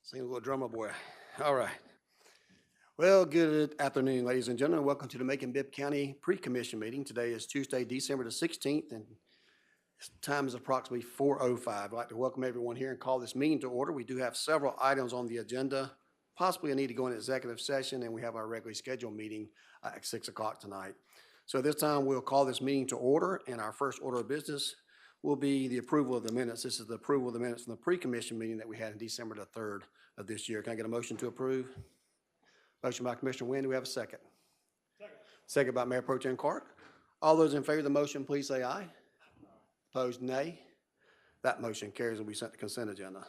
Sing a little drummer boy. All right. Well, good afternoon, ladies and gentlemen. Welcome to the Macon-Bibb County Pre-Commission meeting. Today is Tuesday, December the 16th, and time is approximately 4:05. I'd like to welcome everyone here and call this meeting to order. We do have several items on the agenda. Possibly a need to go into executive session, and we have our regularly scheduled meeting at 6 o'clock tonight. So at this time, we'll call this meeting to order, and our first order of business will be the approval of the minutes. This is the approval of the minutes from the pre-commission meeting that we had on December the 3rd of this year. Can I get a motion to approve? Motion by Commissioner Wynn. Do we have a second? Second by Mayor Pro Tem Clark. All those in favor of the motion, please say aye. Opposed, nay. That motion carries and we sent the consent agenda.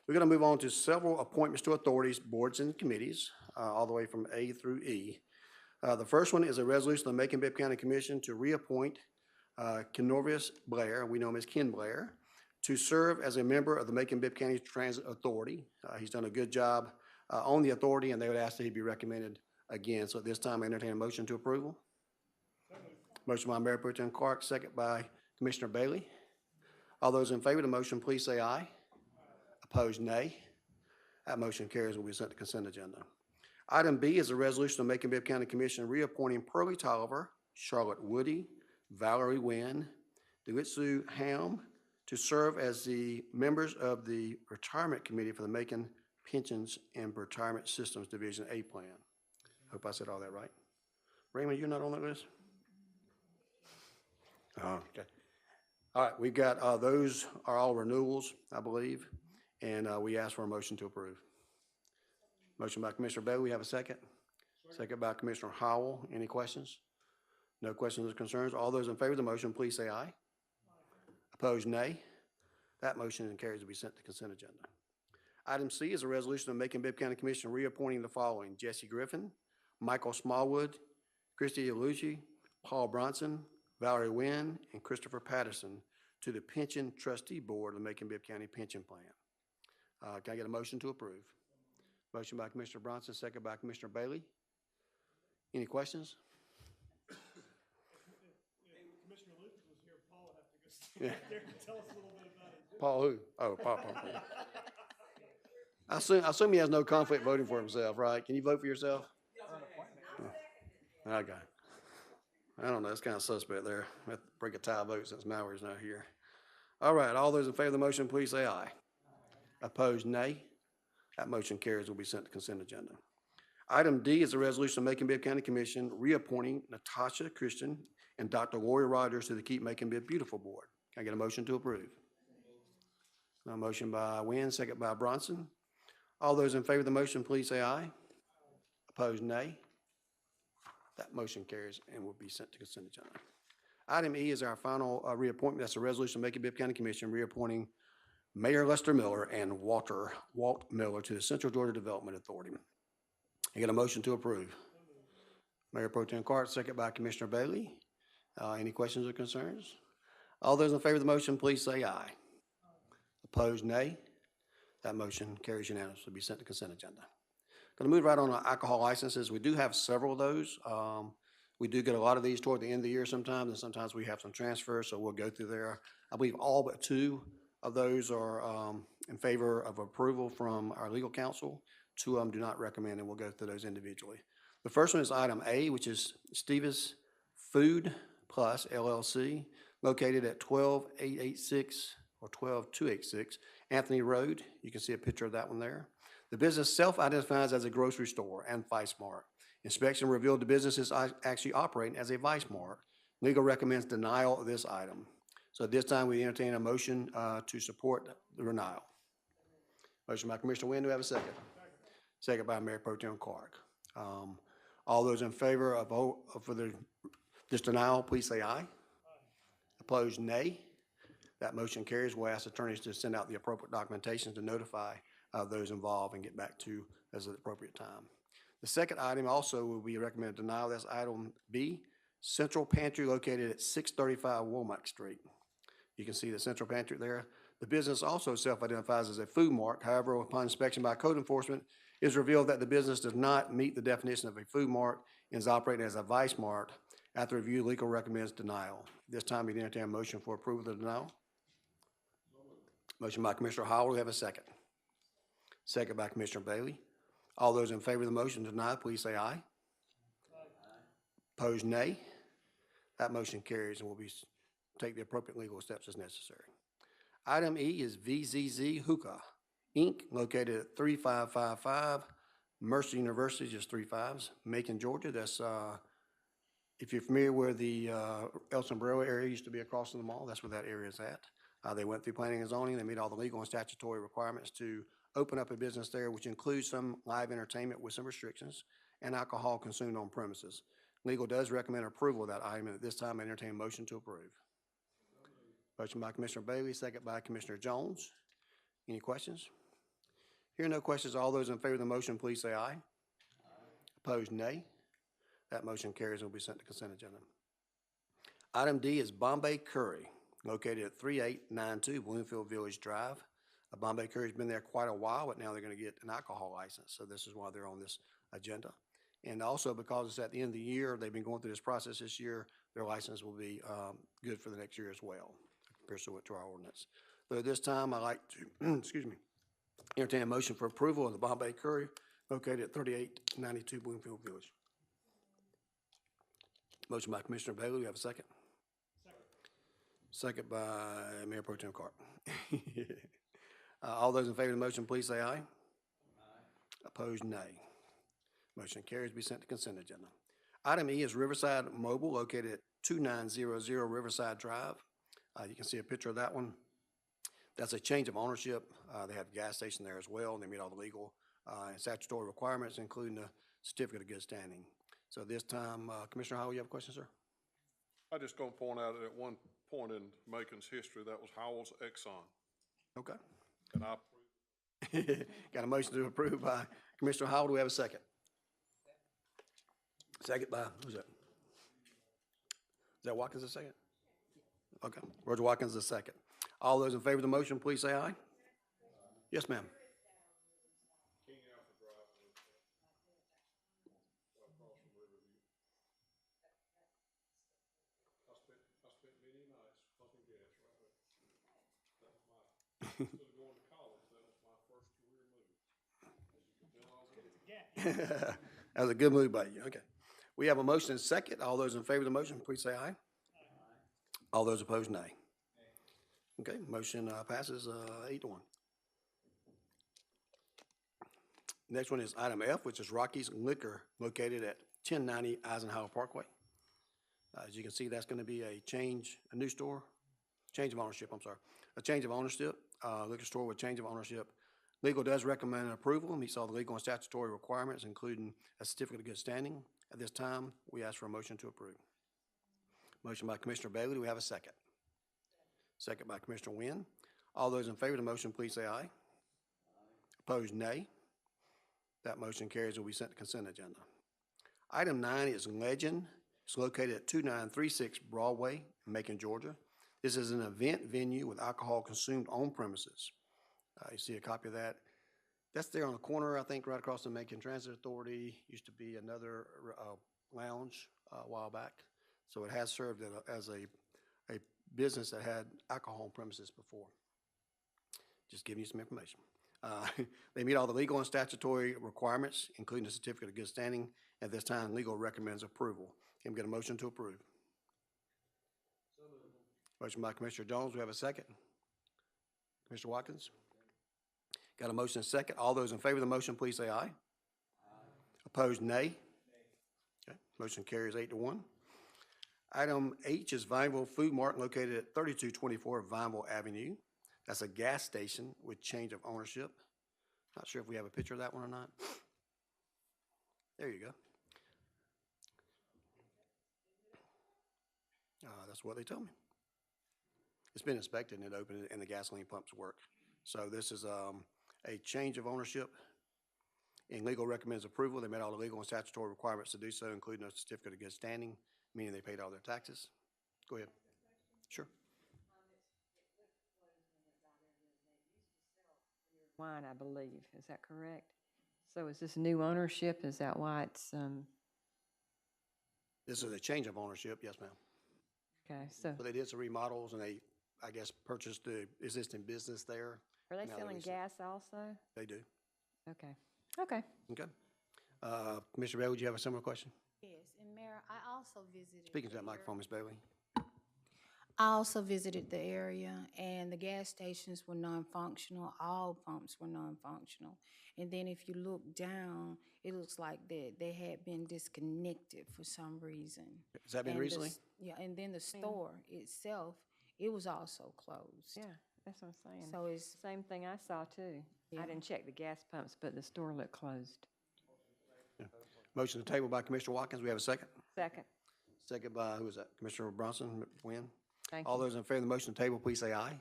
We're going to move on to several appointments to authorities, boards, and committees, all the way from A through E. The first one is a resolution of the Macon-Bibb County Commission to reappoint Kenorvius Blair, we know him as Ken Blair, to serve as a member of the Macon-Bibb County Transit Authority. He's done a good job on the authority, and they would ask that he be recommended again. So at this time, I entertain a motion to approval. Motion by Mayor Pro Tem Clark, second by Commissioner Bailey. All those in favor of the motion, please say aye. Opposed, nay. That motion carries and will be sent to consent agenda. Item B is a resolution of Macon-Bibb County Commission reappointing Pearlie Tolliver, Charlotte Woody, Valerie Wynn, DeWitsu Ham to serve as the members of the Retirement Committee for the Macon Pensions and Retirement Systems Division A plan. Hope I said all that right. Raymond, you're not on that list? Oh, okay. All right, we've got, those are all renewals, I believe, and we ask for a motion to approve. Motion by Commissioner Bailey. We have a second? Second by Commissioner Howell. Any questions? No questions or concerns? All those in favor of the motion, please say aye. Opposed, nay. That motion carries to be sent to consent agenda. Item C is a resolution of Macon-Bibb County Commission reappointing the following: Jesse Griffin, Michael Smallwood, Christy Alucci, Paul Bronson, Valerie Wynn, and Christopher Patterson to the Pension Trustee Board of the Macon-Bibb County Pension Plan. Can I get a motion to approve? Motion by Commissioner Bronson, second by Commissioner Bailey. Any questions? Commissioner Lucas was here. Paul would have to go stand there and tell us a little bit about it. Paul who? Oh, Paul. I assume he has no conflict voting for himself, right? Can you vote for yourself? Okay. I don't know. It's kind of suspect there. I have to break a tie vote since Mallory's not here. All right. All those in favor of the motion, please say aye. Opposed, nay. That motion carries will be sent to consent agenda. Item D is a resolution of Macon-Bibb County Commission reappointing Natasha Christian and Dr. Lori Rogers to the Keep Macon-Bibb Beautiful Board. Can I get a motion to approve? A motion by Wynn, second by Bronson. All those in favor of the motion, please say aye. Opposed, nay. That motion carries and will be sent to consent agenda. Item E is our final reappointment. That's a resolution of Macon-Bibb County Commission reappointing Mayor Lester Miller and Walt Miller to the Central Georgia Development Authority. I get a motion to approve. Mayor Pro Tem Clark, second by Commissioner Bailey. Any questions or concerns? All those in favor of the motion, please say aye. Opposed, nay. That motion carries unanimously to be sent to consent agenda. Going to move right on to alcohol licenses. We do have several of those. We do get a lot of these toward the end of the year sometimes, and sometimes we have some transfers, so we'll go through there. I believe all but two of those are in favor of approval from our legal counsel. Two of them do not recommend, and we'll go through those individually. The first one is item A, which is Steve's Food Plus LLC, located at 12886 or 12286 Anthony Road. You can see a picture of that one there. The business self-identifies as a grocery store and Vice Mart. Inspection revealed the business is actually operating as a Vice Mart. Legal recommends denial of this item. So at this time, we entertain a motion to support the denial. Motion by Commissioner Wynn. Do we have a second? Second by Mayor Pro Tem Clark. All those in favor of this denial, please say aye. Opposed, nay. That motion carries. We'll ask attorneys to send out the appropriate documentation to notify those involved and get back to as at the appropriate time. The second item also will be recommended denial. That's item B, Central Pantry located at 635 Womack Street. You can see the Central Pantry there. The business also self-identifies as a food mart. However, upon inspection by code enforcement, it is revealed that the business does not meet the definition of a food mart and is operating as a Vice Mart. After review, legal recommends denial. This time, we entertain a motion for approval of the denial. Motion by Commissioner Howell. We have a second. second by Commissioner Bailey. All those in favor of the motion to deny, please say aye. Opposed, nay. That motion carries and will be, take the appropriate legal steps as necessary. Item E is VZZ Hookah, Inc., located at 3555 Mercer University, just 3 5s, Macon, Georgia. That's, if you're familiar where the El Sombrero area used to be across from the mall, that's where that area is at. They went through planning and zoning. They meet all the legal and statutory requirements to open up a business there, which includes some live entertainment with some restrictions and alcohol consumed on premises. Legal does recommend approval of that item, and at this time, I entertain a motion to approve. Motion by Commissioner Bailey, second by Commissioner Jones. Any questions? Hearing no questions, all those in favor of the motion, please say aye. Opposed, nay. That motion carries and will be sent to consent agenda. Item D is Bombay Curry, located at 3892 Bloomfield Village Drive. Bombay Curry's been there quite a while, but now they're going to get an alcohol license, so this is why they're on this agenda. And also because it's at the end of the year, they've been going through this process this year, their license will be good for the next year as well, pursuant to our ordinance. So at this time, I'd like to, excuse me, entertain a motion for approval of the Bombay Curry located at 3892 Bloomfield Village. Motion by Commissioner Bailey, we have a second? Second by Mayor Pro Tem Carp. All those in favor of the motion, please say aye. Aye. Opposed, nay. Motion carries, be sent to consent agenda. Item E is Riverside Mobile, located at 2900 Riverside Drive. You can see a picture of that one. That's a change of ownership. They have a gas station there as well, and they meet all the legal and statutory requirements, including the certificate of good standing. So this time, Commissioner Howell, you have a question, sir? I just gonna point out at one point in Macon's history, that was Howell's Exxon. Okay. And I approve. Got a motion to approve by Commissioner Howell. Do we have a second? Second by, who's that? Is that Watkins a second? Okay, Roger Watkins is a second. All those in favor of the motion, please say aye. Yes, ma'am. I spent many nights pumping gas right there. That was my, instead of going to college, that was my first career move. As you can tell, I was a That was a good move by you. Okay. We have a motion and second. All those in favor of the motion, please say aye. All those opposed, nay. Okay, motion passes 8-1. Next one is item F, which is Rocky's Liquor, located at 1090 Eisenhower Parkway. As you can see, that's going to be a new store, change of ownership, I'm sorry. A change of ownership, liquor store with change of ownership. Legal does recommend approval, meets all the legal and statutory requirements, including a certificate of good standing. At this time, we ask for a motion to approve. Motion by Commissioner Bailey, do we have a second? Second by Commissioner Wynn. All those in favor of the motion, please say aye. Opposed, nay. That motion carries and will be sent to consent agenda. Item 9 is Legend. It's located at 2936 Broadway, Macon, Georgia. This is an event venue with alcohol consumed on premises. You see a copy of that. That's there on the corner, I think, right across the Macon Transit Authority. Used to be another lounge a while back. So it has served as a business that had alcohol on premises before. Just giving you some information. They meet all the legal and statutory requirements, including the certificate of good standing. At this time, legal recommends approval. Can we get a motion to approve? So moved. Motion by Commissioner Jones. We have a second. Commissioner Watkins? Got a motion and a second. All those in favor of the motion, please say aye. Aye. Opposed, nay. Okay. Motion carries 8-1. Item H is Vineville Food Mart, located at 3224 Vineville Avenue. That's a gas station with change of ownership. Not sure if we have a picture of that one or not. There you go. That's what they told me. It's been inspected and it opened and the gasoline pumps work. So this is a change of ownership, and legal recommends approval. They met all the legal and statutory requirements to do so, including a certificate of good standing, meaning they paid all their taxes. Go ahead. Sure. Wine, I believe. Is that correct? So is this new ownership? Is that why it's, This is a change of ownership, yes, ma'am. okay, so So they did some remodels and they, I guess, purchased the existing business there. are they now selling leasing. gas also? They do. Okay, okay. Okay. Commissioner Bailey, would you have a similar question? Yes, and Mayor, I also visited. Speaking to the that microphone, Ms. Bailey. I also visited the area, and the gas stations were non-functional. All pumps were non-functional. And then if you look down, it looks like they had been disconnected for some reason. Has that been And the recently? yeah, and then the store itself, it was also closed. Yeah, that's what I'm saying. So it's, Same thing I saw too. Yeah. I didn't check the gas pumps, but the store looked closed. Motion to table by Commissioner Watkins. We have a second. Second, Second by, who is that? Commissioner Bronson, Wynn? thank All you. those in favor of the motion to table, please say aye.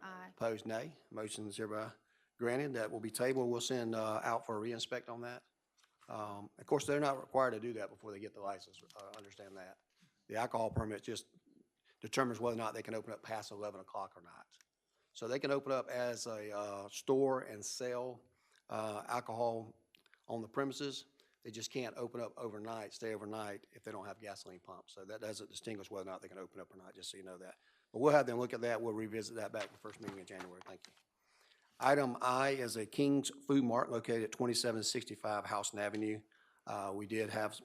I, Opposed, nay. Motion is hereby granted. That will be tabled. We'll send out for a reinspect on that. Of course, they're not required to do that before they get the license. Understand that. The alcohol permit just determines whether or not they can open up past 11 o'clock or not. So they can open up as a store and sell alcohol on the premises. They just can't open up overnight, stay overnight if they don't have gasoline pumps. So that doesn't distinguish whether or not they can open up or not, just so you know that. But we'll have them look at that. We'll revisit that back at the first meeting in January. Thank you. Item I is a King's Food Mart located at 2765 Houston Avenue. We did have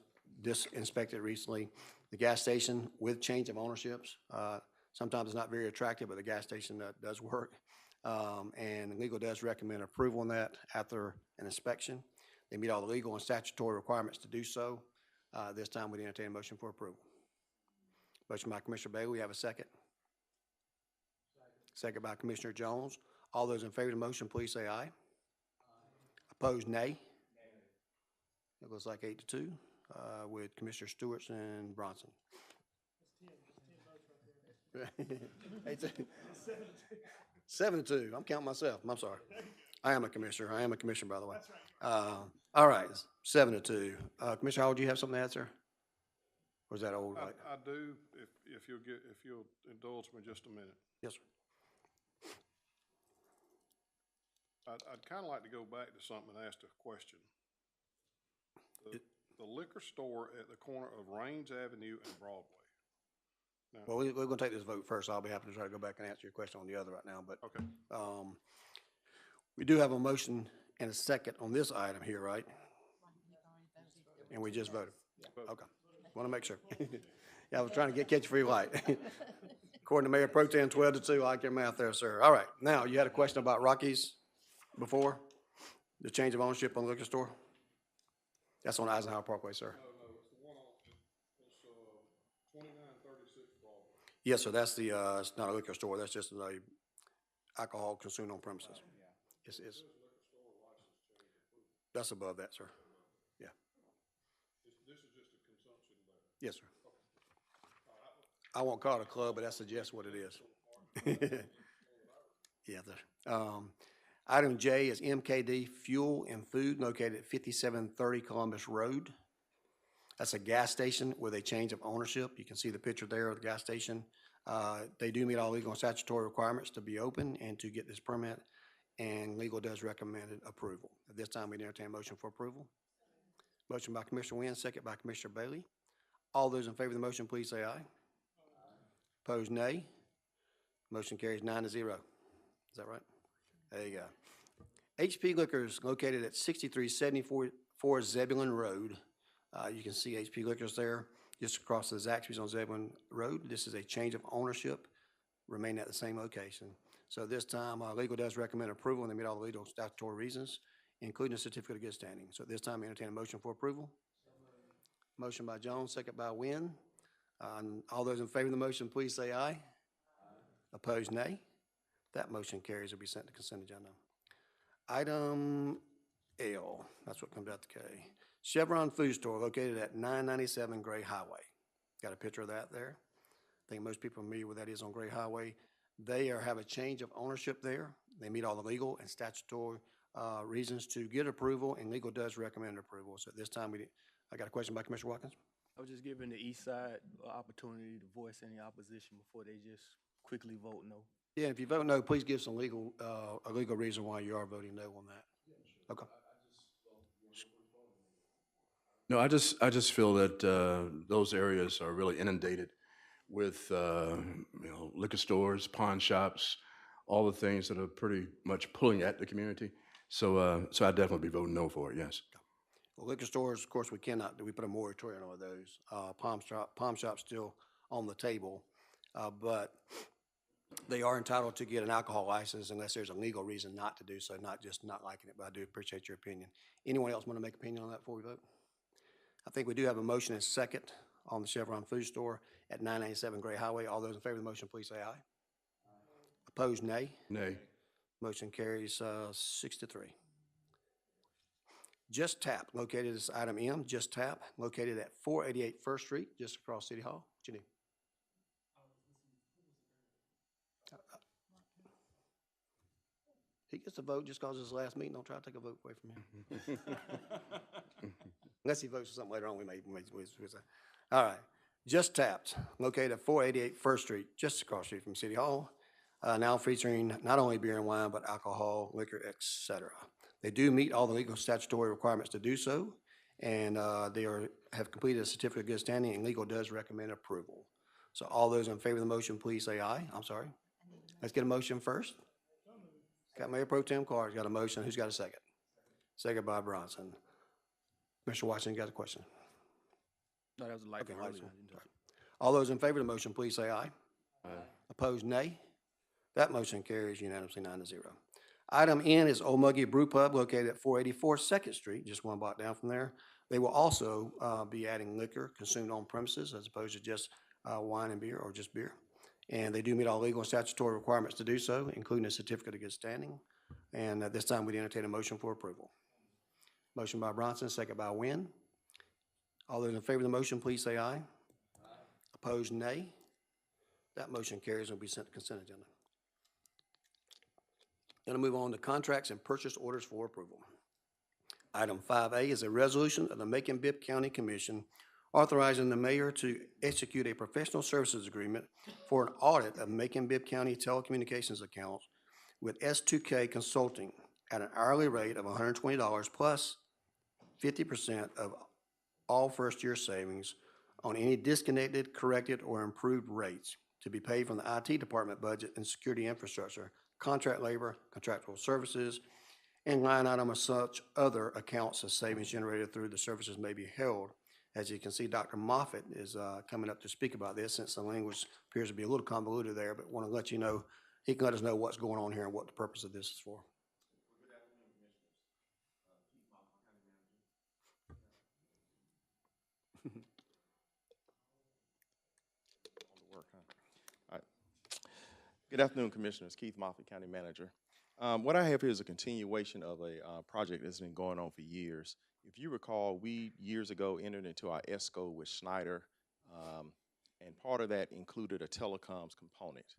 this inspected recently. The gas station with change of ownerships. Sometimes it's not very attractive, but the gas station does work. And legal does recommend approval on that after an inspection. They meet all the legal and statutory requirements to do so. This time we entertain a motion for approval. Motion by Commissioner Bailey. We have a second. Second by Commissioner Jones. All those in favor of the motion, please say aye. Opposed, nay. It looks like 8-2 with Commissioner Stewart's and Bronson. That's 10 votes right there. 7-2. I'm counting myself. I'm sorry. I am a commissioner. I am a commissioner, by the way. All right, 7-2. Commissioner Howard, do you have something to add, sir? Or is that old? Like? I do, if you'll indulge me just a minute. Yes, sir. I'd kind of like to go back to something and ask a question. The liquor store at the corner of Raines Avenue and Broadway. Now, Well, we're going to take this vote first. I'll be happy to try to go back and answer your question on the other right now. But okay. We do have a motion and a second on this item here, right? And we just voted? Okay. Want to make sure. Yeah, I was trying to catch you free light. According to Mayor Pro Tem, 12-2. I like your math there, sir. All right. Now, you had a question about Rockies before? The change of ownership on the liquor store? That's on Eisenhower Parkway, sir. No, it's the one on, it's 2936 Broadway. Yes, sir. That's the, it's not a liquor store. That's just a alcohol consumed on premises. It's, that's above that, sir. Yeah. This is just a consumption there. Yes, sir. I won't call it a club, but that suggests what it is. Yeah, sir. Item J is MKD Fuel and Food located at 5730 Columbus Road. That's a gas station with a change of ownership. You can see the picture there of the gas station. They do meet all legal and statutory requirements to be open and to get this permit, and legal does recommend approval. At this time, we entertain a motion for approval. Motion by Commissioner Wynn, second by Commissioner Bailey. All those in favor of the motion, please say aye. Opposed, nay. Motion carries 9-0. Is that right? There you go. HP Liquors located at 6374 Zebulon Road. You can see HP Liquors there, just across the Zaxby's on Zebulon Road. This is a change of ownership, remain at the same location. So this time, legal does recommend approval, and they meet all the legal and statutory reasons, including a certificate of good standing. So at this time, I entertain a motion for approval. Motion by Jones, second by Wynn. All those in favor of the motion, please say aye. Opposed, nay. That motion carries. Will be sent to consent agenda. Item L, that's what comes out to K. Chevron Food Store located at 997 Gray Highway. Got a picture of that there. I think most people are familiar with that is on Gray Highway. They have a change of ownership there. They meet all the legal and statutory reasons to get approval, and legal does recommend approval. So at this time, I got a question by Commissioner Watkins. I was just giving the east side an opportunity to voice any opposition before they just quickly vote no. Yeah, if you vote no, please give some legal, a legal reason why you are voting no on that. Okay. No, I just feel that those areas are really inundated with liquor stores, pawn shops, all the things that are pretty much pulling at the community. So, so I'd definitely be voting no for it, yes. Well, liquor stores, of course, we cannot, we put a moratorium on those. Pawn shop's still on the table, but they are entitled to get an alcohol license unless there's a legal reason not to do so, not just not liking it, but I do appreciate your opinion. Anyone else want to make an opinion on that before we vote? I think we do have a motion and second on the Chevron Food Store at 987 Gray Highway. All those in favor of the motion, please say aye. Opposed, nay. Nay. Motion carries 6-3. Just Tap, located as item M, Just Tap, located at 488 First Street, just across City Hall. What you need? He gets a vote just because it's his last meeting. Don't try to take a vote away from him. Unless he votes for something later on, we may say. All right. Just Tapped, located at 488 First Street, just across the street from City Hall, now featuring not only beer and wine, but alcohol, liquor, etc. They do meet all the legal statutory requirements to do so, and have completed a certificate of good standing, and legal does recommend approval. So all those in favor of the motion, please say aye. I'm sorry. Let's get a motion first. Got Mayor Pro Tem Carter's got a motion. Who's got a second? Second by Bronson. Mr. Washington, you got a question? No, that was a light Okay, one light earlier. one. All those in favor of the motion, please say aye. Aye. Opposed, nay. That motion carries unanimously 9-0. Item N is Old Muggy Brew Pub located at 484 Second Street, just one block down from there. They will also be adding liquor consumed on premises as opposed to just wine and beer or just beer. And they do meet all legal and statutory requirements to do so, including a certificate of good standing. And at this time, we'd entertain a motion for approval. Motion by Bronson, second by Wynn. All those in favor of the motion, please say aye. Opposed, nay. That motion carries and will be sent to consent agenda. Going to move on to contracts and purchase orders for approval. Item 5A is a resolution of the Macon-Bibb County Commission authorizing the mayor to execute a professional services agreement for an audit of Macon-Bibb County telecommunications accounts with S2K Consulting at an hourly rate of $120 plus 50% of all first-year savings on any disconnected, corrected, or improved rates to be paid from the IT department budget and security infrastructure, contract labor, contractual services, and line item of such other accounts as savings generated through the services may be held. As you can see, Dr. Moffitt is coming up to speak about this since the language appears to be a little convoluted there, but want to let you know, he can let us know what's going on here and what the purpose of this is for. Good afternoon, Commissioners. Keith Moffitt, County Manager. What I have here is a continuation of a project that's been going on for years. If you recall, we years ago entered into our ESCO with Schneider, and part of that included a telecoms component.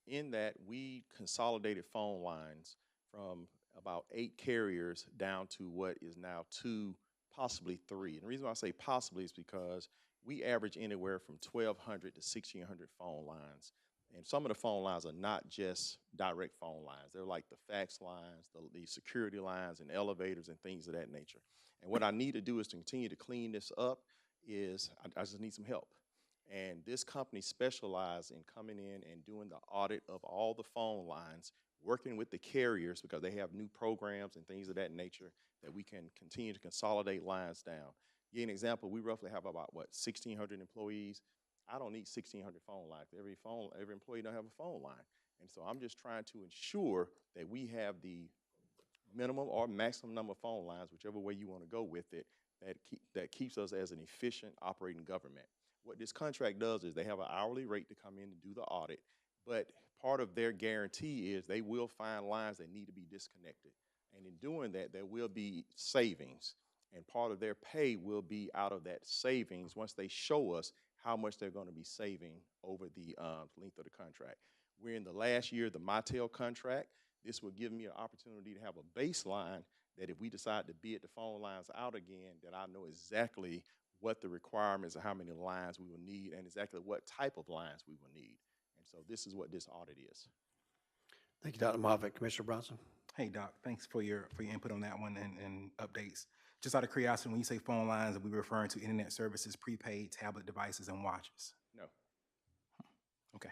In that, we consolidated phone lines from about 8 carriers down to what is now 2, possibly 3. And the reason why I say possibly is because we average anywhere from 1,200 to 1,600 phone lines. And some of the phone lines are not just direct phone lines. They're like the fax lines, the security lines, and elevators and things of that nature. And what I need to do is to continue to clean this up is I just need some help. And this company specializes in coming in and doing the audit of all the phone lines, working with the carriers because they have new programs and things of that nature that we can continue to consolidate lines down. Give you an example, we roughly have about, 1,600 employees. I don't need 1,600 phone lines. Every employee don't have a phone line. And so I'm just trying to ensure that we have the minimum or maximum number of phone lines, whichever way you want to go with it, that keeps us as an efficient operating government. What this contract does is they have an hourly rate to come in and do the audit, but part of their guarantee is they will find lines that need to be disconnected. And in doing that, there will be savings, and part of their pay will be out of that savings once they show us how much they're going to be saving over the length of the contract. We're in the last year of the Mitel contract. This will give me an opportunity to have a baseline that if we decide to bid the phone lines out again, that I know exactly what the requirements of how many lines we will need and exactly what type of lines we will need. And so this is what this audit is. Thank you, Dr. Moffitt. Commissioner Bronson? Hey, Doc, thanks for your input on that one and updates. Just out of curiosity, when you say phone lines, are we referring to internet services, prepaid, tablet devices, and watches? No. Okay.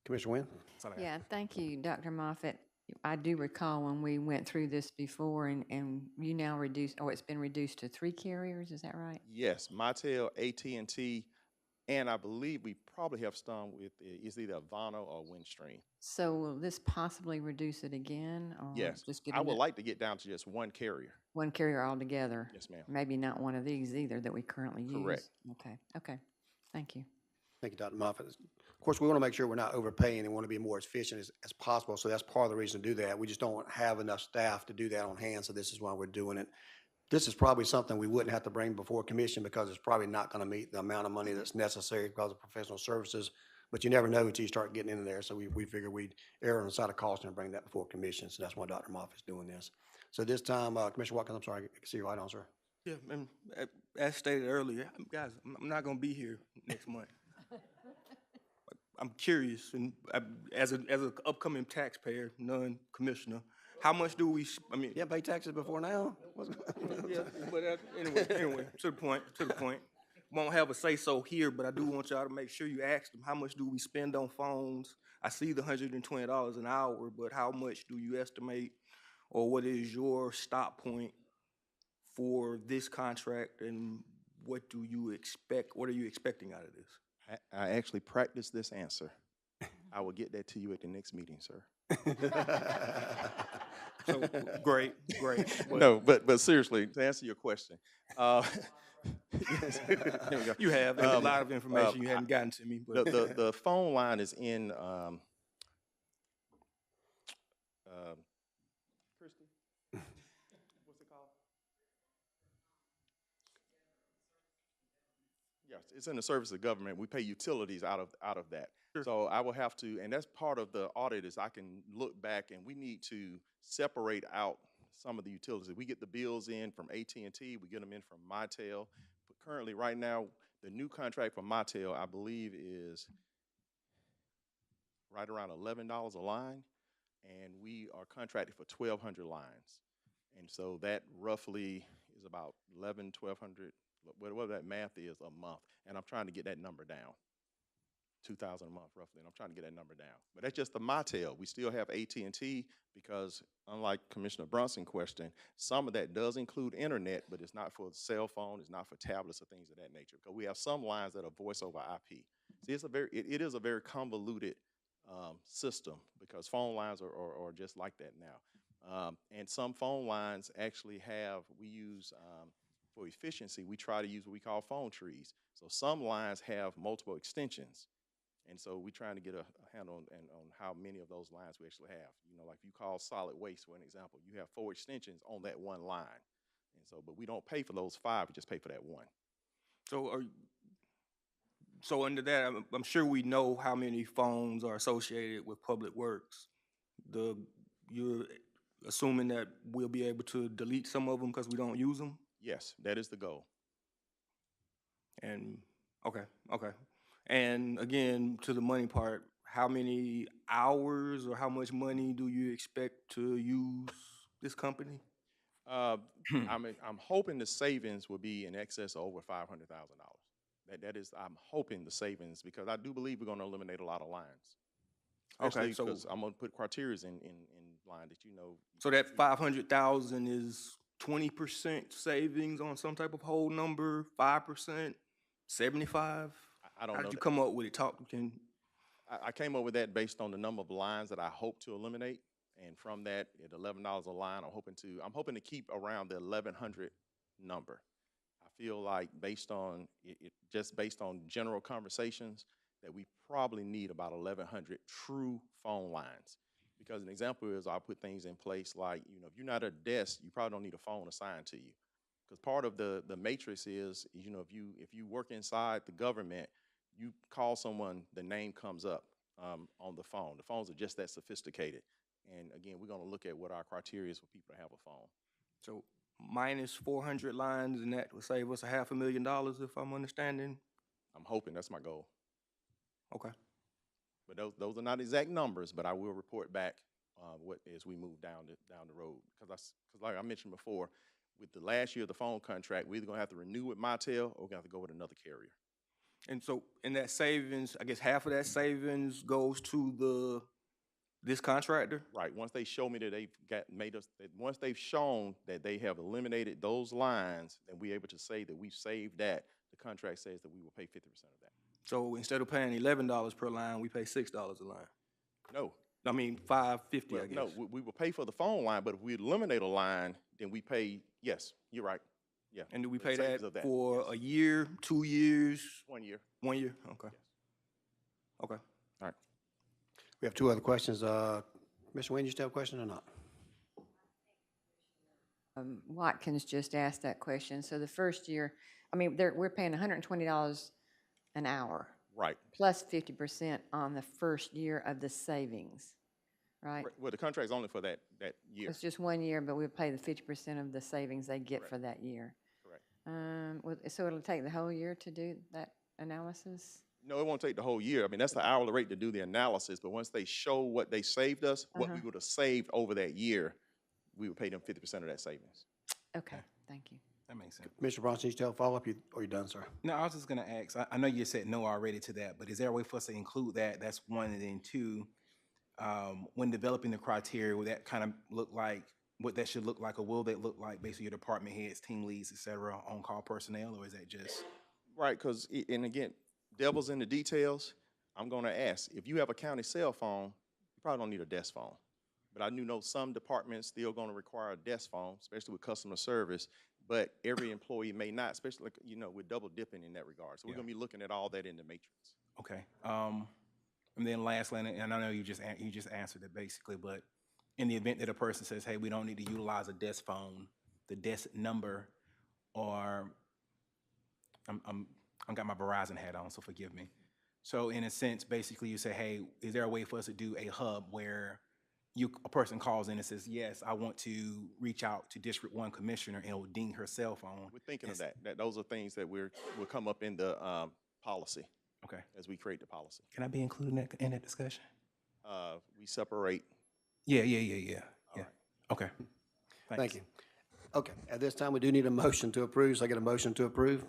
Commissioner Wynn? That's all I got. Yeah, thank you, Dr. Moffitt. I do recall when we went through this before and you now it's been reduced to 3 carriers, is that right? Yes, Mitel, AT&T, and I believe we probably have some with, it's either Avano or Windstream. So will this possibly reduce it again, or Yes, just get I would enough- like to get down to just one carrier. one carrier altogether? Yes, ma'am. Maybe not one of these either that we currently use? Correct. Okay, thank you. Thank you, Dr. Moffitt. Of course, we want to make sure we're not overpaying and want to be more efficient as possible. So that's part of the reason to do that. We just don't have enough staff to do that on hand. So this is why we're doing it. This is probably something we wouldn't have to bring before commission because it's probably not going to meet the amount of money that's necessary because of professional services. But you never know until you start getting into there. So we figure we'd err on the side of caution and bring that before commission. So that's why Dr. Moffitt's doing this. So this time, Commissioner Watkins, I'm sorry, I can see your light on, sir. Yeah, and as stated earlier, guys, I'm not gonna be here next month. I'm curious, and as an upcoming taxpayer, non-commissioner, how much do we, You haven't paid taxes before now? yeah, but anyway, to the point. Won't have a say-so here, but I do want y'all to make sure you ask them, how much do we spend on phones? I see the $120 an hour, but how much do you estimate, or what is your stop point for this contract, and what do you expect, what are you expecting out of this? I actually practiced this answer. I will get that to you at the next meeting, sir. So, great. No, but seriously, to answer your question, yes, there we go. You have, there's a lot of information you hadn't gotten to me, but. The phone line is in, Christy, what's it called? Yes, it's in the service of government. We pay utilities out of that. Sure. So I will have to, and that's part of the audit is I can look back and we need to separate out some of the utilities. We get the bills in from AT&T, we get them in from Mitel. But currently, right now, the new contract from Mitel, I believe, is right around $11 a line, and we are contracted for 1,200 lines. And so that roughly is about 1,200, whatever that math is, a month. And I'm trying to get that number down. 2,000 a month roughly, and I'm trying to get that number down. But that's just the Mitel. We still have AT&T because unlike Commissioner Brunson's question, some of that does include internet, but it's not for cell phone, it's not for tablets or things of that nature. Because we have some lines that are voice over IP. See, it is a very convoluted system because phone lines are just like that now. And some phone lines actually we use for efficiency, we try to use what we call phone trees. So some lines have multiple extensions. And so we're trying to get a handle on how many of those lines we actually have. You know, like if you call solid waste, for an example, you have 4 extensions on that one line. And so, but we don't pay for those 5, we just pay for that one. So under that, I'm sure we know how many phones are associated with Public Works. You're assuming that we'll be able to delete some of them because we don't use them? Yes, that is the goal. And, okay. And again, to the money part, how many hours or how much money do you expect to use this company? I'm hoping the savings will be in excess of over $500,000. That is, I'm hoping the savings, because I do believe we're going to eliminate a lot of lines. Okay, so because I'm going to put criteria in line that you know. So that 500,000 is 20% savings on some type of whole number, 5%, 75? I don't know. How did you come up with it? I came up with that based on the number of lines that I hope to eliminate, and from that, at $11 a line, I'm hoping to keep around the 1,100 number. I feel like based on general conversations, that we probably need about 1,100 true phone lines. Because an example is I'll put things in place like, you know, if you're not at a desk, you probably don't need a phone assigned to you. Because part of the matrix is, you know, if you work inside the government, you call someone, the name comes up on the phone. The phones are just that sophisticated. And again, we're going to look at what our criteria is for people to have a phone. So minus 400 lines, and that will save us $500,000 if I'm understanding? I'm hoping that's my goal. Okay. But those are not exact numbers, but I will report back as we move down the road. Because like I mentioned before, with the last year of the phone contract, we're either going to have to renew with Mitel or we're going to have to go with another carrier. And so in that savings, I guess half of that savings goes to the This contractor? Right, once they show me that once they've shown that they have eliminated those lines, then we're able to say that we've saved that. The contract says that we will pay 50% of that. So instead of paying $11 per line, we pay $6 a line. No, I mean, $5.50, well, I guess. no, we will pay for the phone line, but if we eliminate a line, then we pay, yes, you're right, yeah. And do we the pay savings that of for yes. a year, 2 years, 1 year. 1 year? Okay. Okay. All right. We have two other questions. Mr. Wayne, you still have a question or not? Watkins just asked that question. So the first year, I mean, we're paying $120 an hour Right. plus 50% on the first year of the savings, right? Well, the contract's only for that year. It's just 1 year, but we pay the 50% of the savings they get for that year. Correct. So it'll take the whole year to do that analysis? No, it won't take the whole year. I mean, that's the hourly rate to do the analysis, but once they show what they saved us, what we would have saved over that year, we would pay them 50% of that savings. Okay, thank you. That makes sense. Mr. Bronson, you still have a follow-up, or you done, sir? No, I was just gonna ask, I know you said no already to that, but is there a way for us to include that? That's one, and then two, when developing the criteria, would that kind of look like, what that should look like, or will that look like based on your department heads, team leads, et cetera, on-call personnel, or is that just? Right, because, and again, devil's in the details. I'm gonna ask, if you have a county cell phone, you probably don't need a desk phone. But I do know some departments still gonna require a desk phone, especially with customer service, but every employee may not, especially, like, you know, we're double dipping in that regard. So we're gonna be looking at all that in the matrix. Okay. And then lastly, and I know you just answered it basically, but in the event that a person says, hey, we don't need to utilize a desk phone, the desk number, or I got my Verizon hat on, so forgive me. So in a sense, basically you say, hey, is there a way for us to do a hub where a person calls in and says, yes, I want to reach out to District 1 Commissioner, and it will ding her cell phone. We're thinking of that those are things that will come up in the policy. Okay. As we create the policy. Can I be included in that discussion? We separate. Yeah. Right. Okay. Thank you. Okay, at this time, we do need a motion to approve, so I get a motion to approve.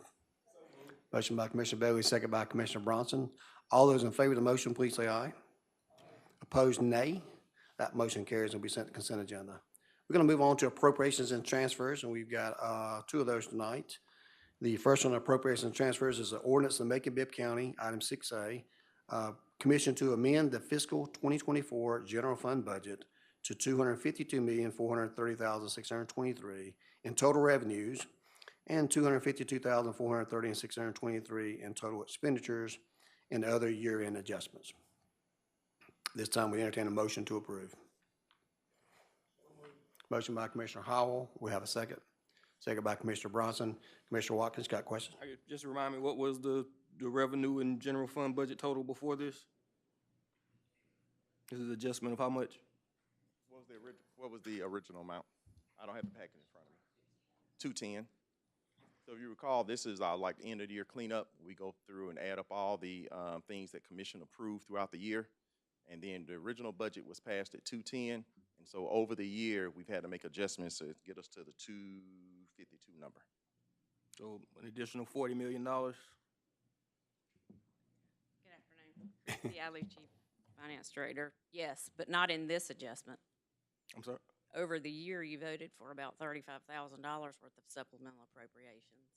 Motion by Commissioner Bailey, second by Commissioner Bronson. All those in favor of the motion, please say aye. Opposed, nay. That motion carries and will be sent to consent agenda. We're going to move on to appropriations and transfers, and we've got two of those tonight. The first one, appropriations and transfers, is the ordinance of Macon-Bibb County, item 6A, commission to amend the fiscal 2024 general fund budget to $252,430,623 in total revenues and $252,430,623 in total expenditures and other year-end adjustments. This time, we entertain a motion to approve. Motion by Commissioner Howell. We have a second. Second by Commissioner Bronson. Commissioner Watkins, got questions? Just remind me, what was the revenue and general fund budget total before this? This is adjustment of how much? What was the original amount? I don't have the packet in front of me. 210. So if you recall, this is our like end of the year cleanup. We go through and add up all the things that commission approved throughout the year. And then the original budget was passed at 210. And so over the year, we've had to make adjustments to get us to the 252 number. So an additional $40 million? Good afternoon. Christy Alley, Chief Finance Director. Yes, but not in this adjustment. I'm sorry? Over the year, you voted for about $35,000 worth of supplemental appropriations.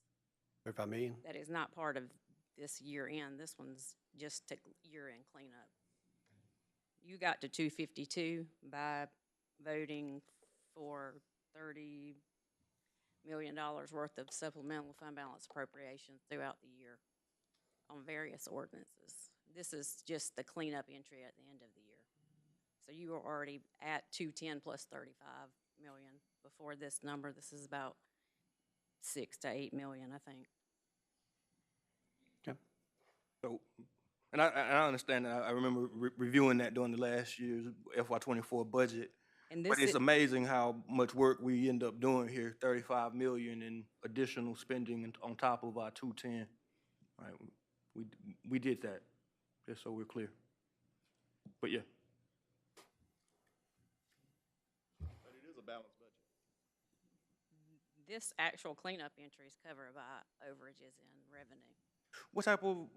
$35 million? That is not part of this year end. This one's just to year end cleanup. You got to 252 by voting for $30 million worth of supplemental fund balance appropriations throughout the year on various ordinances. This is just the cleanup entry at the end of the year. So you are already at 210 plus 35 million before this number. This is about 6 to 8 million, I think. Okay. So, and I understand that. I remember reviewing that during the last year's FY24 budget. And this but it's amazing how much work we end up doing here, 35 million in additional spending on top of our 210. Right, we did that, just so we're clear. But yeah. But it is a balanced budget. This actual cleanup entry is covered by overages and revenue. What type of,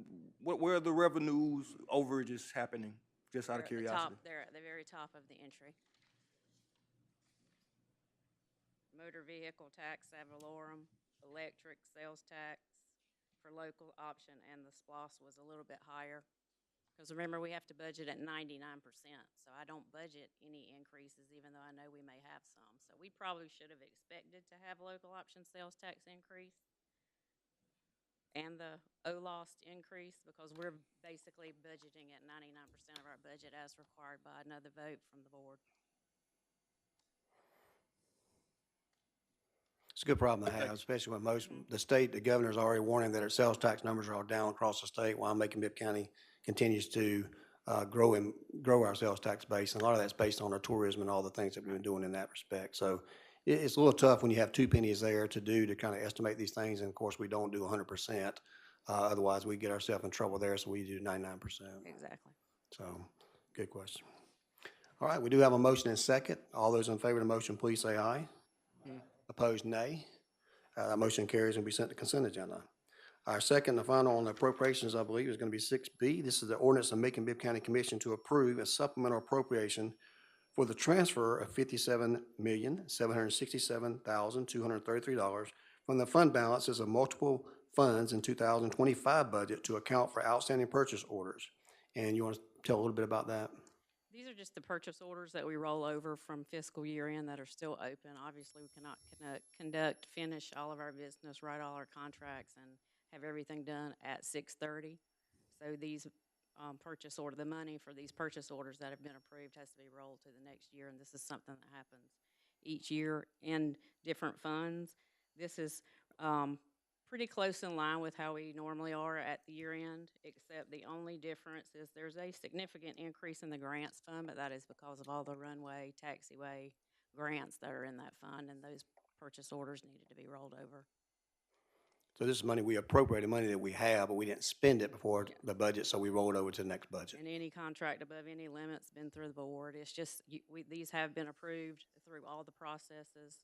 where are the revenues overages happening? Just out of They're at the top- curiosity. They're at the very top of the entry. Motor vehicle tax ad valorem, electric sales tax for local option, and the SPOS was a little bit higher. Because remember, we have to budget at 99%, so I don't budget any increases, even though I know we may have some. So we probably should have expected to have local option sales tax increase and the OLOST increase, because we're basically budgeting at 99% of our budget as required by another vote from the board. It's a good problem to have, especially when the governor's already warning that our sales tax numbers are all down across the state, while Macon-Bibb County continues to grow our sales tax base. And a lot of that's based on our tourism and all the things that we've been doing in that respect. So it's a little tough when you have two pennies there to kind of estimate these things. And of course, we don't do 100%. Otherwise, we get ourselves in trouble there, so we do 99%. Exactly. So, good question. All right, we do have a motion and second. All those in favor of the motion, please say aye. Opposed, nay. That motion carries and be sent to consent agenda. Our second and final on the appropriations, I believe, is going to be 6B. This is the ordinance of Macon-Bibb County Commission to approve a supplemental appropriation for the transfer of $57,767,233 from the fund balances of multiple funds in 2025 budget to account for outstanding purchase orders. And you want to tell a little bit about that? These are just the purchase orders that we roll over from fiscal year end that are still open. Obviously, we cannot finish all of our business, write all our contracts, and have everything done at 6:30. So these the money for these purchase orders that have been approved has to be rolled to the next year, and this is something that happens each year in different funds. This is pretty close in line with how we normally are at the year end, except the only difference is there's a significant increase in the grants fund, but that is because of all the runway, taxiway grants that are in that fund, and those purchase orders needed to be rolled over. So this is money, we appropriated money that we have, but we didn't spend it before the budget, so we rolled over to the next budget. And any contract above any limits been through the board. It's just, these have been approved through all the processes.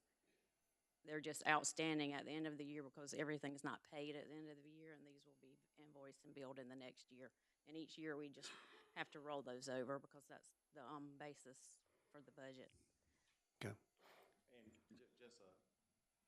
They're just outstanding at the end of the year because everything is not paid at the end of the year, and these will be invoiced and billed in the next year. And each year, we just have to roll those over because that's the basis for the budget. Okay. And just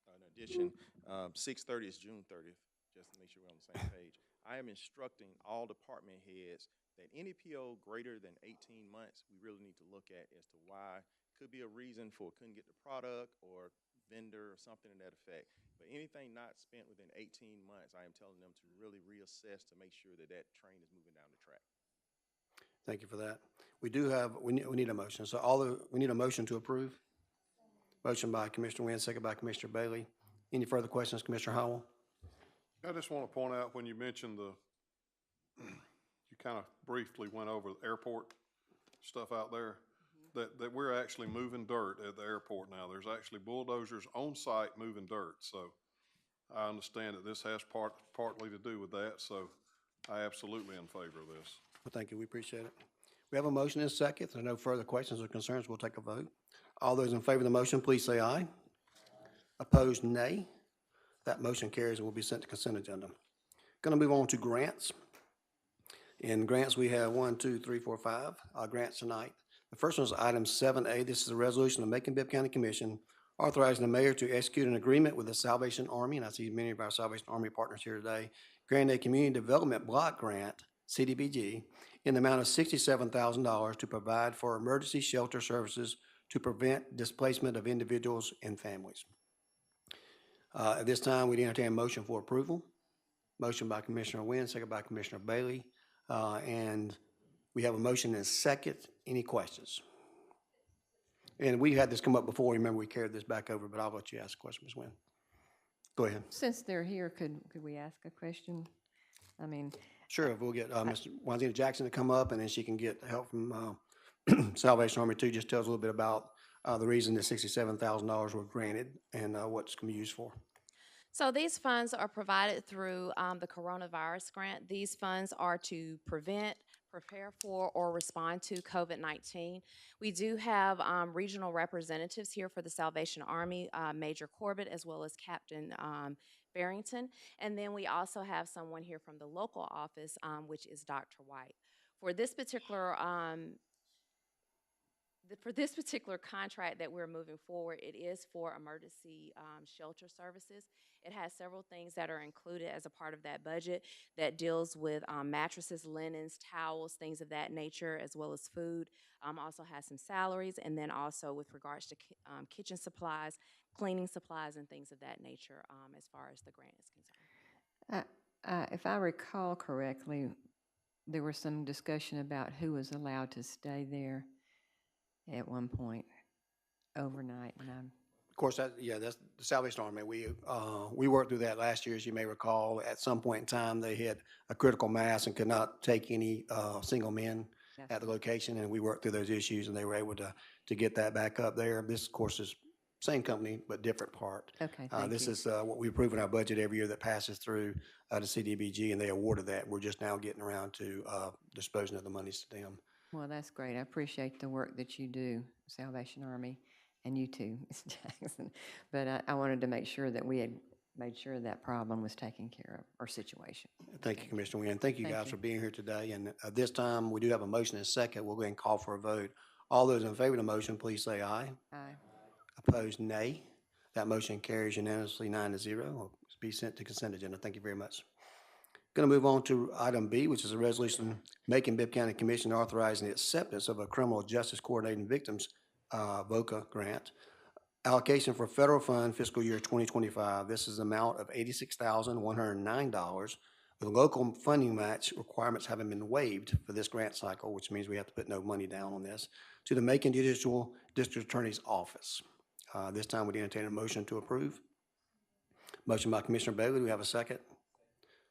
an addition, 6:30 is June 30th, just to make sure we're on the same page. I am instructing all department heads that any PO greater than 18 months, we really need to look at as to why. Could be a reason for couldn't get the product or vendor or something to that effect. But anything not spent within 18 months, I am telling them to really reassess to make sure that that train is moving down the track. Thank you for that. We need a motion. So we need a motion to approve. Motion by Commissioner Wynn, second by Commissioner Bailey. Any further questions, Commissioner Howell? I just want to point out when you mentioned you kind of briefly went over the airport stuff out there, that we're actually moving dirt at the airport now. There's actually bulldozers on site moving dirt. So I understand that this has partly to do with that. So I absolutely in favor of this. Well, thank you. We appreciate it. We have a motion and a second. If there are no further questions or concerns, we'll take a vote. All those in favor of the motion, please say aye. Opposed, nay. That motion carries and will be sent to consent agenda. Going to move on to grants. In grants, we have 1, 2, 3, 4, 5 grants tonight. The first one is item 7A. This is a resolution of the Macon-Bibb County Commission authorizing the mayor to execute an agreement with the Salvation Army, and I see many of our Salvation Army partners here today, granting a Community Development Block Grant, CDBG, in the amount of $67,000 to provide for emergency shelter services to prevent displacement of individuals and families. At this time, we entertain a motion for approval. Motion by Commissioner Wynn, second by Commissioner Bailey. And we have a motion and a second. Any questions? And we had this come up before. Remember, we carried this back over, but I'll let you ask a question, Ms. Wynn. Go ahead. Since they're here, could we ask a question? I mean, Sure, if we'll get Mr. Juanita Jackson to come up, and then she can get help from Salvation Army too. Just tell us a little bit about the reason the $67,000 were granted and what's going to be used for. So these funds are provided through the coronavirus grant. These funds are to prevent, prepare for, or respond to COVID-19. We do have regional representatives here for the Salvation Army, Major Corbett, as well as Captain Barrington. And then we also have someone here from the local office, which is Dr. White. For this particular, for this particular contract that we're moving forward, it is for emergency shelter services. It has several things that are included as a part of that budget that deals with mattresses, linens, towels, things of that nature, as well as food. Also has some salaries, and then also with regards to kitchen supplies, cleaning supplies, and things of that nature as far as the grant is concerned. If I recall correctly, there was some discussion about who was allowed to stay there at one point overnight, and Of course, that's the Salvation Army. We worked through that last year, as you may recall. At some point in time, they hit a critical mass and could not take any single men at the location, and we worked through those issues, and they were able to get that back up there. This, of course, is same company, but different part. Okay, thank This you. is what we approve in our budget every year that passes through the CDBG, and they awarded that. We're just now getting around to disposing of the monies to them. Well, that's great. I appreciate the work that you do, Salvation Army, and you too, Ms. Jackson. But I wanted to make sure that we had made sure that problem was taken care of, or situation. Thank you, Commissioner Wynn. Thank you Thank guys you. for being here today. And this time, we do have a motion and a second. We'll go ahead and call for a vote. All those in favor of the motion, please say aye. Aye. Opposed, nay. That motion carries unanimously 9-0. Will be sent to consent agenda. Thank you very much. Going to move on to item B, which is a resolution Macon-Bibb County Commission authorizing the acceptance of a criminal justice coordinating victims VOCA grant. Allocation for federal fund fiscal year 2025. This is an amount of $86,109 with local funding match requirements having been waived for this grant cycle, which means we have to put no money down on this, to the Macon Judicial District Attorney's Office. This time we entertain a motion to approve. Motion by Commissioner Bailey. Do we have a second?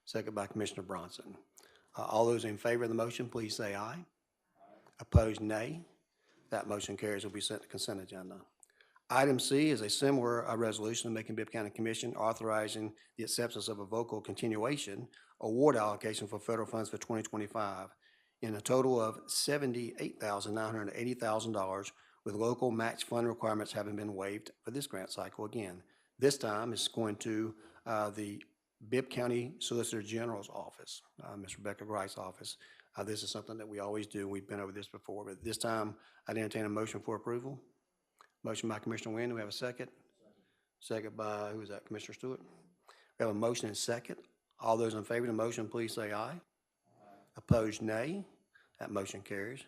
Second by Commissioner Bronson. All those in favor of the motion, please say aye. Opposed, nay. That motion carries. Will be sent to consent agenda. Item C is a similar resolution of Macon-Bibb County Commission authorizing the acceptance of a vocal continuation award allocation for federal funds for 2025 in a total of $78,980,000 with local match fund requirements having been waived for this grant cycle again. This time it's going to the Bibb County Solicitor General's office, Ms. Rebecca Wright's office. This is something that we always do. We've been over this before, but this time I'd entertain a motion for approval. Motion by Commissioner Wynn. Do we have a second? Second by, who is that, Commissioner Stewart? We have a motion and second. All those in favor of the motion, please say aye. Opposed, nay. That motion carries.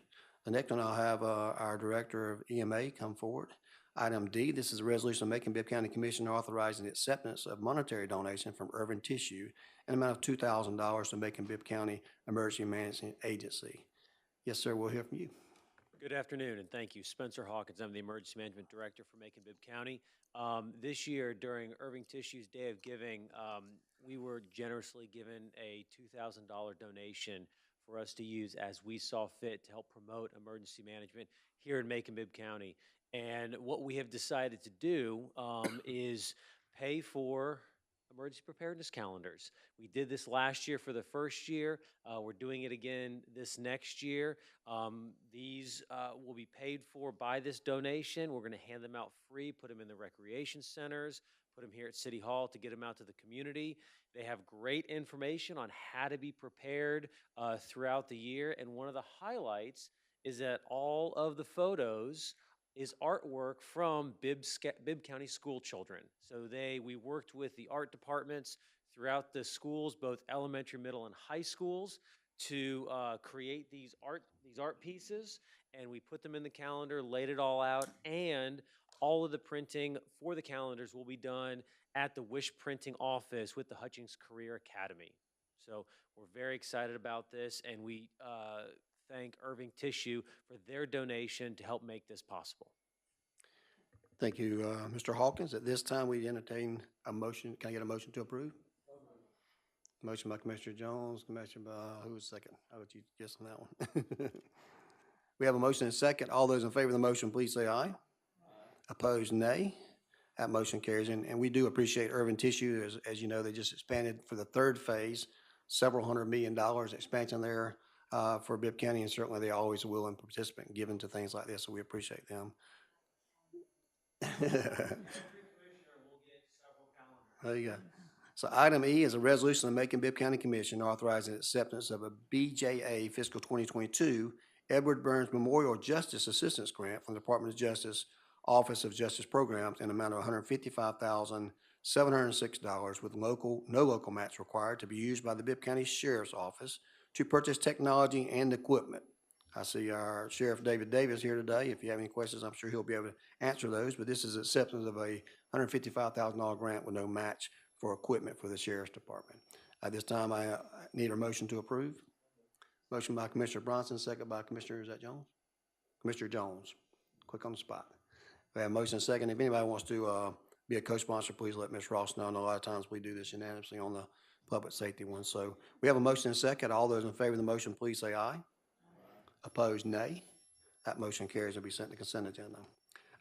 The next one, I'll have our Director of EMA come forward. Item D, this is a resolution of Macon-Bibb County Commission authorizing the acceptance of monetary donation from Urban Tissue in an amount of $2,000 to Macon-Bibb County Emergency Management Agency. Yes, sir, we'll hear from you. Good afternoon, and thank you. Spencer Hawkins, I'm the Emergency Management Director for Macon-Bibb County. This year, during Irving Tissue's Day of Giving, we were generously given a $2,000 donation for us to use as we saw fit to help promote emergency management here in Macon-Bibb County. And what we have decided to do is pay for emergency preparedness calendars. We did this last year for the first year. We're doing it again this next year. These will be paid for by this donation. We're going to hand them out free, put them in the recreation centers, put them here at City Hall to get them out to the community. They have great information on how to be prepared throughout the year. And one of the highlights is that all of the photos is artwork from Bibb County school children. So we worked with the art departments throughout the schools, both elementary, middle, and high schools, to create these art pieces, and we put them in the calendar, laid it all out, and all of the printing for the calendars will be done at the Wish Printing office with the Hutchings Career Academy. So we're very excited about this, and we thank Irving Tissue for their donation to help make this possible. Thank you, Mr. Hawkins. At this time, we entertain a motion. Can I get a motion to approve? Motion by Commissioner Jones, Commissioner by, who was second? I'll let you guess on that one. We have a motion and a second. All those in favor of the motion, please say aye. Opposed, nay. That motion carries. And we do appreciate Irving Tissue. As you know, they just expanded for the third phase, several $100 million expansion there for Bibb County, and certainly they're always a willing participant given to things like this, so we appreciate them. There you go. So item E is a resolution of the Macon-Bibb County Commission authorizing acceptance of a BJA fiscal 2022 Edward Burns Memorial Justice Assistance Grant from the Department of Justice Office of Justice Programs in an amount of $155,706 with no local match required to be used by the Bibb County Sheriff's Office to purchase technology and equipment. I see our Sheriff David Davis here today. If you have any questions, I'm sure he'll be able to answer those, but this is acceptance of a $155,000 grant with no match for equipment for the Sheriff's Department. At this time, I need a motion to approve. Motion by Commissioner Bronson, second by Commissioner, is that Jones? Commissioner Jones. Quick on the spot. We have a motion and second. If anybody wants to be a co-sponsor, please let Ms. Ross know. I know a lot of times we do this unanimously on the public safety one. So we have a motion and second. All those in favor of the motion, please say aye. Opposed, nay. That motion carries and will be sent to consent agenda.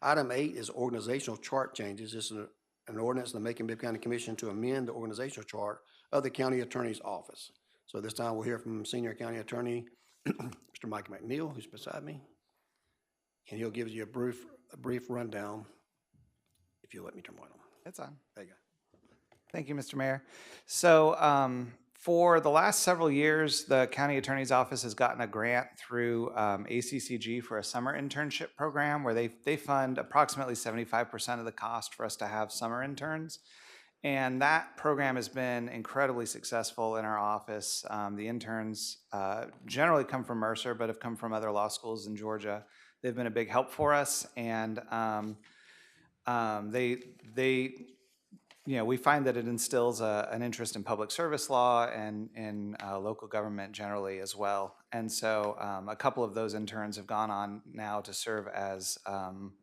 Item 8 is organizational chart changes. This is an ordinance of the Macon-Bibb County Commission to amend the organizational chart of the County Attorney's Office. So this time we'll hear from Senior County Attorney, Mr. Mike McNeil, who's beside me. And he'll give you a brief rundown, if you'll let me turn mine on. It's on. There you go. Thank you, Mr. Mayor. So for the last several years, the County Attorney's Office has gotten a grant through ACCG for a summer internship program where they fund approximately 75% of the cost for us to have summer interns. And that program has been incredibly successful in our office. The interns generally come from Mercer, but have come from other law schools in Georgia. They've been a big help for us, and we find that it instills an interest in public service law and in local government generally as well. And so a couple of those interns have gone on now to serve as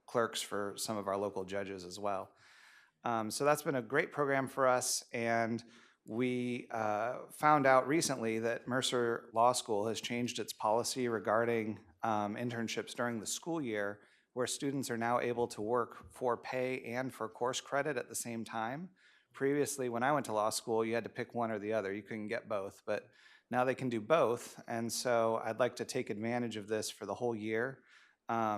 clerks for some of our local judges as well. So that's been a great program for us, and we found out recently that Mercer Law School has changed its policy regarding internships during the school year, where students are now able to work for pay and for course credit at the same time. Previously, when I went to law school, you had to pick one or the other. You couldn't get both, but now they can do both, and so I'd like to take advantage of this for the whole year.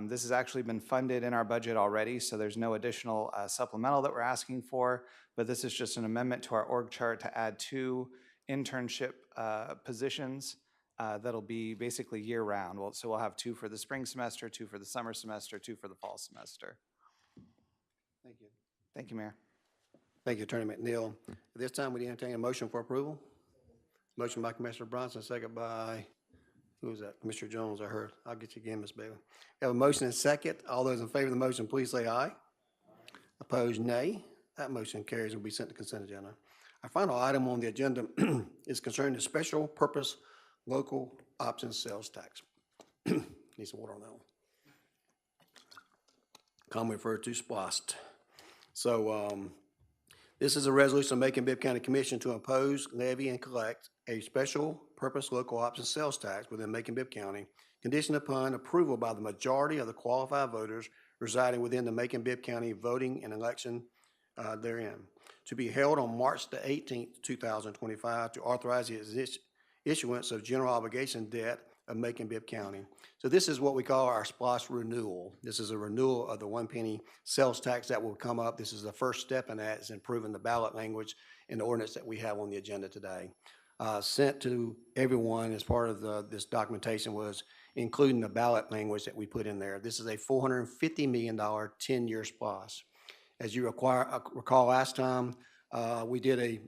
This has actually been funded in our budget already, so there's no additional supplemental that we're asking for, but this is just an amendment to our org chart to add 2 internship positions that'll be basically year-round. So we'll have 2 for the spring semester, 2 for the summer semester, 2 for the fall semester. Thank you. Thank you, Mayor. Thank you, Attorney McNeil. At this time, we entertain a motion for approval. Motion by Commissioner Bronson, second by, who was that? Commissioner Jones, I heard. I'll get you again, Ms. Bailey. We have a motion and second. All those in favor of the motion, please say aye. Opposed, nay. That motion carries and will be sent to consent agenda. Our final item on the agenda is concerning the special purpose local option sales tax. Need some water on that one. Commonly referred to SPLOST. So this is a resolution of Macon-Bibb County Commission to impose, levy, and collect a special purpose local option sales tax within Macon-Bibb County, conditioned upon approval by the majority of the qualified voters residing within the Macon-Bibb County voting and election therein, to be held on March the 18th, 2025, to authorize the issuance of general obligation debt of Macon-Bibb County. So this is what we call our SPLOST renewal. This is a renewal of the 1 penny sales tax that will come up. This is the first step in that, is improving the ballot language in the ordinance that we have on the agenda today. Sent to everyone as part of this documentation was including the ballot language that we put in there. This is a $450 million 10-year SPLOST. As you recall last time, we did a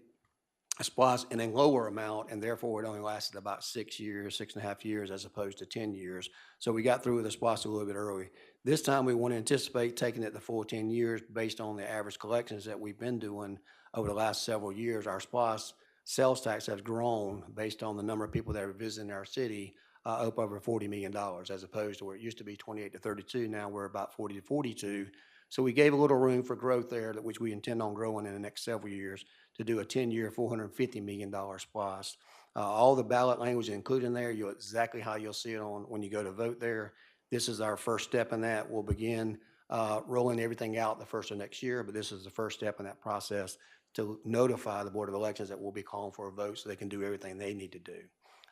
SPLOST in a lower amount, and therefore it only lasted about 6 years, 6.5 years, as opposed to 10 years. So we got through with the SPLOST a little bit early. This time we want to anticipate taking it the full 10 years based on the average collections that we've been doing over the last several years. Our SPLOST sales tax has grown based on the number of people that are visiting our city, up over $40 million, as opposed to where it used to be 28 to 32. Now we're about 40 to 42. So we gave a little room for growth there, which we intend on growing in the next several years, to do a 10-year, $450 million SPLOST. All the ballot language included in there, exactly how you'll see it on when you go to vote there. This is our first step in that. We'll begin rolling everything out the first of next year, but this is the first step in that process to notify the Board of Elections that we'll be calling for a vote so they can do everything they need to do.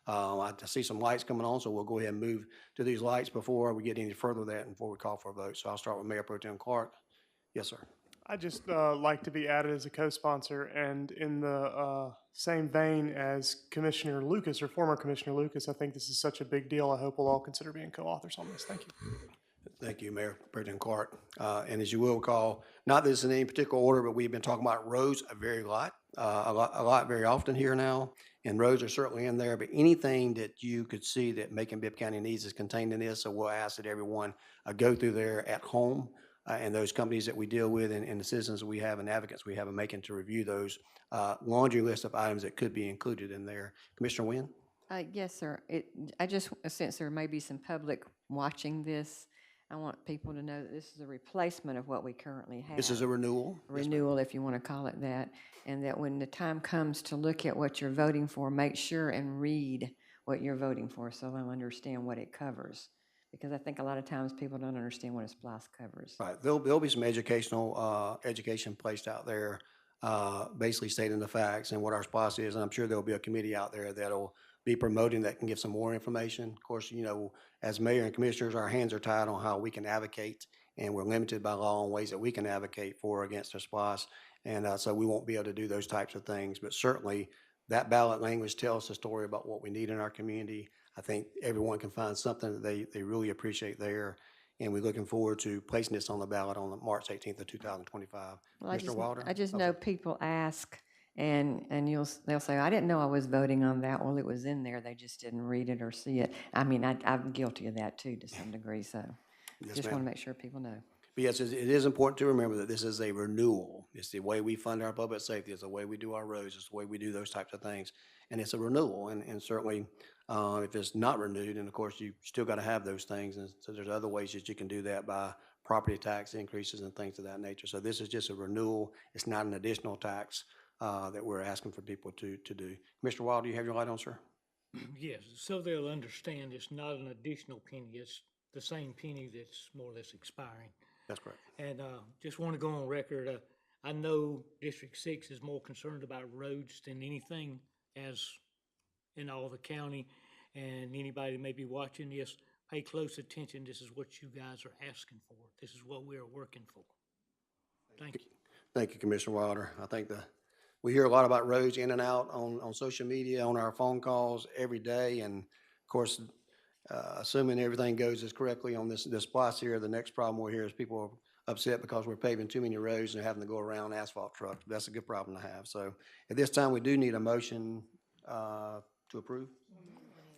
I see some lights coming on, so we'll go ahead and move to these lights before we get any further with that and before we call for a vote. So I'll start with Mayor Pro Tem Clark. Yes, sir. I'd just like to be added as a co-sponsor, and in the same vein as Commissioner Lucas, or former Commissioner Lucas, I think this is such a big deal. I hope we'll all consider being co-authors on this. Thank you. Thank you, Mayor Pro Tem Clark. And as you will recall, not this in any particular order, but we've been talking about roads a lot, very often here now. And roads are certainly in there, but anything that you could see that Macon-Bibb County needs is contained in this. So we'll ask that everyone go through there at home, and those companies that we deal with and the citizens that we have and advocates we have in Macon to review those laundry list of items that could be included in there. Commissioner Wynn? Yes, sir. I just, since there may be some public watching this, I want people to know that this is a replacement of what we currently have. This is a renewal? Renewal, if you want to call it that. And that when the time comes to look at what you're voting for, make sure and read what you're voting for so they'll understand what it covers. Because I think a lot of times people don't understand what a SPLOST covers. Right. There'll be some education placed out there, basically stating the facts and what our SPOS is. And I'm sure there'll be a committee out there that'll be promoting that can give some more information. Of course, you know, as mayor and commissioners, our hands are tied on how we can advocate, and we're limited by law on ways that we can advocate for or against our SPOS. And so we won't be able to do those types of things. But certainly that ballot language tells the story about what we need in our community. I think everyone can find something that they really appreciate there. And we're looking forward to placing this on the ballot on March 18th of 2025. Well, Mr. Wilder? I just know people ask, and they'll say, I didn't know I was voting on that. Well, it was in there. They just didn't read it or see it. I mean, I'm guilty of that too, to some degree. So Yes, just ma'am. want to make sure people know. But yes, it is important to remember that this is a renewal. It's the way we fund our public safety. It's the way we do our roads. It's the way we do those types of things. And it's a renewal. And certainly, if it's not renewed, and of course, you still got to have those things. And so there's other ways that you can do that by property tax increases and things of that nature. So this is just a renewal. It's not an additional tax that we're asking for people to do. Mr. Wilder, do you have your light on, sir? Yes, so they'll understand it's not an additional penny, it's the same penny that's more or less expiring. That's correct. And just want to go on record, I know District 6 is more concerned about roads than anything as in all the county, and anybody that may be watching this, pay close attention. This is what you guys are asking for. This is what we are working for. Thank you. Thank you, Commissioner Wilder. I think we hear a lot about roads in and out on social media, on our phone calls every day. And of course, assuming everything goes as correctly on this SPLOST here, the next problem we'll hear is people are upset because we're paving too many roads and they're having to go around asphalt trucks. That's a good problem to have. So at this time, we do need a motion to approve.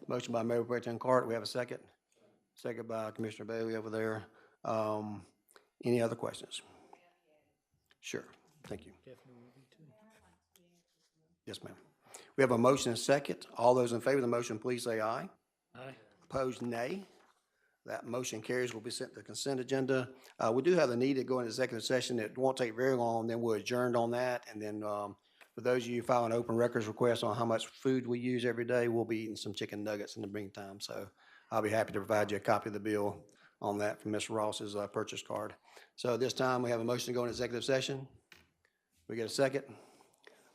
Motion by Mayor Pro Tem Clark. We have a second. Second by Commissioner Bailey over there. Any other questions? Sure. Thank you. Yes, ma'am. We have a motion and a second. All those in favor of the motion, please say aye. Aye. Opposed, nay. That motion carries, will be sent to the consent agenda. We do have the need to go into executive session. It won't take very long, then we're adjourned on that. And then for those of you filing open records requests on how much food we use every day, we'll be eating some chicken nuggets in the meantime. So I'll be happy to provide you a copy of the bill on that from Ms. Ross's purchase card. So at this time, we have a motion to go into executive session. We get a second?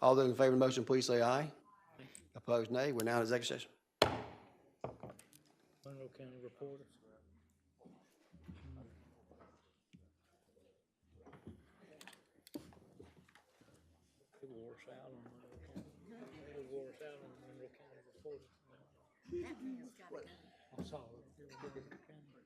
All those in favor of the motion, please say aye. Opposed, nay. We're now in executive session. Monroe County Reporter. It wore us out on Monroe County. It wore us out on Monroe County Reporter. I saw it. It was Monroe County.